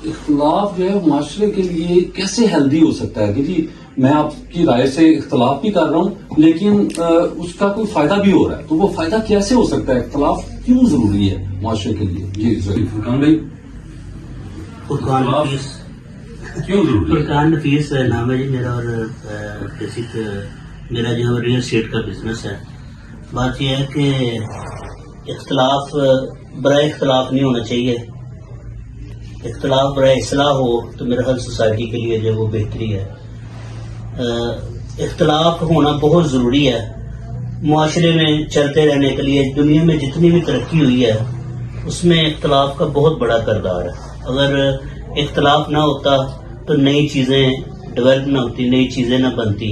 اختلاف جو ہے معاشرے کے لیے کیسے ہیلدی ہو سکتا ہے کہ جی میں آپ کی رائے سے اختلاف بھی کر رہا ہوں لیکن اس کا کوئی فائدہ بھی ہو رہا ہے، تو وہ فائدہ کیسے ہو سکتا ہے؟ اختلاف کیوں ضروری ہے معاشرے کے لیے؟ جی فرقان بھائی، کیوں ضروری ہے؟ فرقان نفیس نام ہے جی میرا، اور بیسک میرا جو ریئل اسٹیٹ کا بزنس ہے. بات یہ ہے کہ اختلاف برائے اختلاف نہیں ہونا چاہیے. اختلاف برائے اصلاح ہو تو میرا خیال سوسائٹی کے لیے جو وہ بہتری ہے. اختلاف ہونا بہت ضروری ہے معاشرے میں چلتے رہنے کے لیے. دنیا میں جتنی بھی ترقی ہوئی ہے اس میں اختلاف کا بہت بڑا کردار ہے. اگر اختلاف نہ ہوتا تو نئی چیزیں ڈیولپ نہ ہوتی، نئی چیزیں نہ بنتی.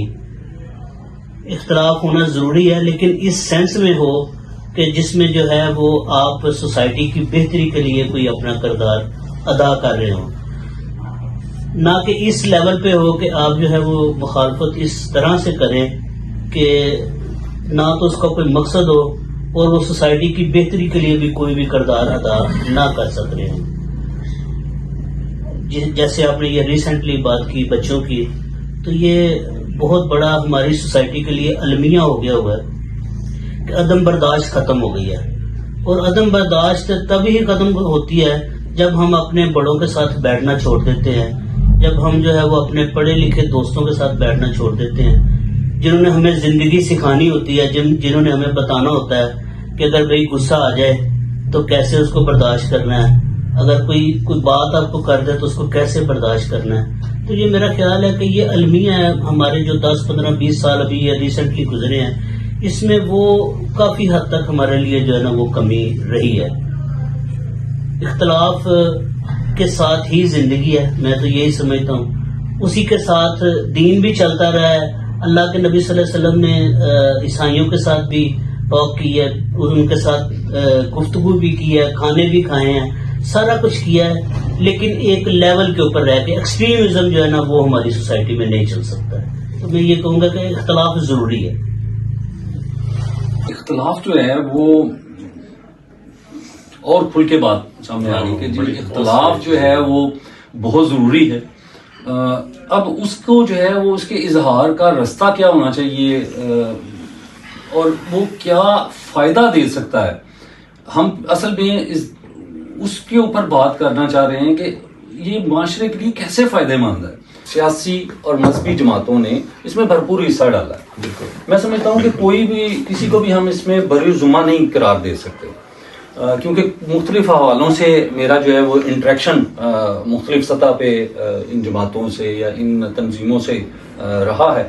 اختلاف ہونا ضروری ہے لیکن اس سینس میں ہو کہ جس میں جو ہے وہ آپ سوسائٹی کی بہتری کے لیے کوئی اپنا کردار ادا کر رہے ہوں، نہ کہ اس لیول پہ ہو کہ آپ جو ہے وہ مخالفت اس طرح سے کریں کہ نہ تو اس کا کوئی مقصد ہو اور وہ سوسائٹی کی بہتری کے لیے بھی کوئی بھی کردار ادا نہ کر سک رہے ہوں. جیسے آپ نے یہ ریسنٹلی بات کی بچوں کی، تو یہ بہت بڑا ہماری سوسائٹی کے لیے المیہ ہو گیا ہوا ہے کہ عدم برداشت ختم ہو گئی ہے. اور عدم برداشت تبھی ختم ہوتی ہے جب ہم اپنے بڑوں کے ساتھ بیٹھنا چھوڑ دیتے ہیں، جب ہم جو ہے وہ اپنے پڑھے لکھے دوستوں کے ساتھ بیٹھنا چھوڑ دیتے ہیں جنہوں نے ہمیں زندگی سکھانی ہوتی ہے، جنہوں نے ہمیں بتانا ہوتا ہے کہ اگر بھئی غصہ آ جائے تو کیسے اس کو برداشت کرنا ہے، اگر کوئی بات آپ کو کر دے تو اس کو کیسے برداشت کرنا ہے. تو یہ میرا خیال ہے کہ یہ المیہ ہے ہمارے جو 10 15 20 سال ابھی یہ ریسنٹلی گزرے ہیں، اس میں وہ کافی حد تک ہمارے لیے جو ہے نا وہ کمی رہی ہے. اختلاف کے ساتھ ہی زندگی ہے، میں تو یہی سمجھتا ہوں. اسی کے ساتھ دین بھی چلتا رہا ہے. اللہ کے نبی صلی اللہ علیہ وسلم نے عیسائیوں کے ساتھ بھی ٹاک کی ہے، ان کے ساتھ گفتگو بھی کی ہے، کھانے بھی کھائے ہیں، سارا کچھ کیا ہے. لیکن ایک لیول کے اوپر رہ کے ایکسٹریمزم جو ہے نا وہ ہماری سوسائٹی میں نہیں چل سکتا ہے. تو میں یہ کہوں گا کہ اختلاف ضروری ہے. اختلاف جو ہے وہ اور کھل کے بات سامنے آ رہی کہ جی اختلاف جو ہے وہ بہت ضروری ہے. اب اس کو جو ہے وہ اس کے اظہار کا رستہ کیا ہونا چاہیے اور وہ کیا فائدہ دے سکتا ہے، ہم اصل میں اس کے اوپر بات کرنا چاہ رہے ہیں کہ یہ معاشرے کے لیے کیسے فائدہ مند ہے. سیاسی اور مذہبی جماعتوں نے اس میں بھرپور حصہ ڈالا ہے. میں سمجھتا ہوں کہ کوئی بھی کسی کو بھی ہم اس میں بری ذمہ نہیں قرار دے سکتے، کیونکہ مختلف حوالوں سے میرا جو ہے وہ انٹریکشن مختلف سطح پہ ان جماعتوں سے یا ان تنظیموں سے رہا ہے.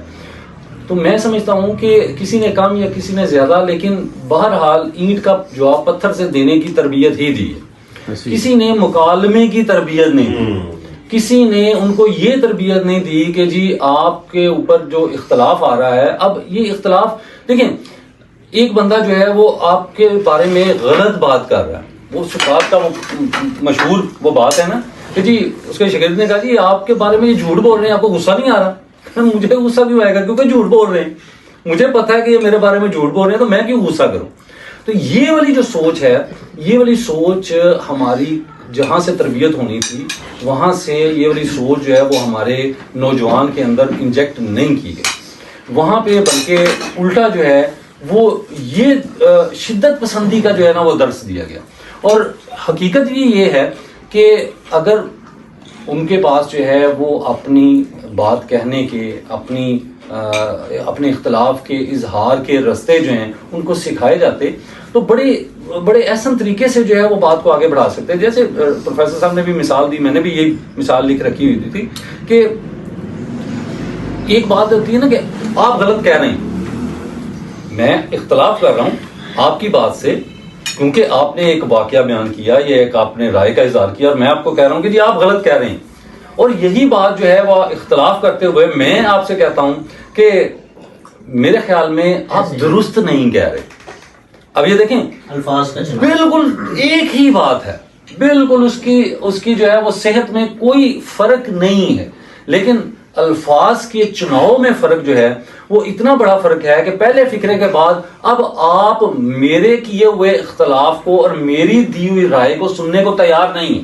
تو میں سمجھتا ہوں کہ کسی نے کم یا کسی نے زیادہ، لیکن بہرحال اینٹ کا جواب پتھر سے دینے کی تربیت ہی دی ہے. کسی نے مکالمے کی تربیت نہیں دی، کسی نے ان کو یہ تربیت نہیں دی کہ جی آپ کے اوپر جو اختلاف آ رہا ہے، اب یہ اختلاف دیکھیں، ایک بندہ جو ہے وہ آپ کے بارے میں غلط بات کر رہا ہے. وہ سکات کا مشہور وہ بات ہے نا کہ جی اس کے شاگرد نے کہا جی آپ کے بارے میں یہ جھوٹ بول رہے ہیں، آپ کو غصہ نہیں آ رہا؟ مجھے غصہ کیوں آئے گا؟ کیونکہ جھوٹ بول رہے ہیں، مجھے پتا ہے کہ یہ میرے بارے میں جھوٹ بول رہے ہیں، تو میں کیوں غصہ کروں؟ تو یہ والی جو سوچ ہے، یہ والی سوچ ہماری جہاں سے تربیت ہونی تھی وہاں سے یہ والی سوچ جو ہے وہ ہمارے نوجوان کے اندر انجیکٹ نہیں کی گئی. وہاں پہ بلکہ الٹا جو ہے وہ یہ شدت پسندی کا جو ہے نا وہ درس دیا گیا. اور حقیقت بھی یہ ہے کہ اگر ان کے پاس جو ہے وہ اپنی بات کہنے کے، اپنے اختلاف کے اظہار کے رستے جو ہیں ان کو سکھائے جاتے تو بڑے احسن طریقے سے جو ہے وہ بات کو آگے بڑھا سکتے. جیسے پروفیسر صاحب نے بھی مثال دی، میں نے بھی یہ مثال لکھ رکھی ہوئی تھی کہ ایک بات ہوتی ہے نا کہ آپ غلط کہہ رہے ہیں، میں اختلاف کر رہا ہوں آپ کی بات سے کیونکہ آپ نے ایک واقعہ بیان کیا یا ایک آپ نے رائے کا اظہار کیا، اور میں آپ کو کہہ رہا ہوں کہ جی آپ غلط کہہ رہے ہیں. اور یہی بات جو ہے وہ اختلاف کرتے ہوئے میں آپ سے کہتا ہوں کہ میرے خیال میں آپ درست نہیں کہہ رہے. اب یہ دیکھیں الفاظ کا بالکل ایک ہی بات ہے، بالکل اس کی جو ہے وہ صحت میں کوئی فرق نہیں ہے، لیکن الفاظ کے چناؤ میں فرق جو ہے وہ اتنا بڑا فرق ہے کہ پہلے فکرے کے بعد اب آپ میرے کیے ہوئے اختلاف کو اور میری دی ہوئی رائے کو سننے کو تیار نہیں ہیں.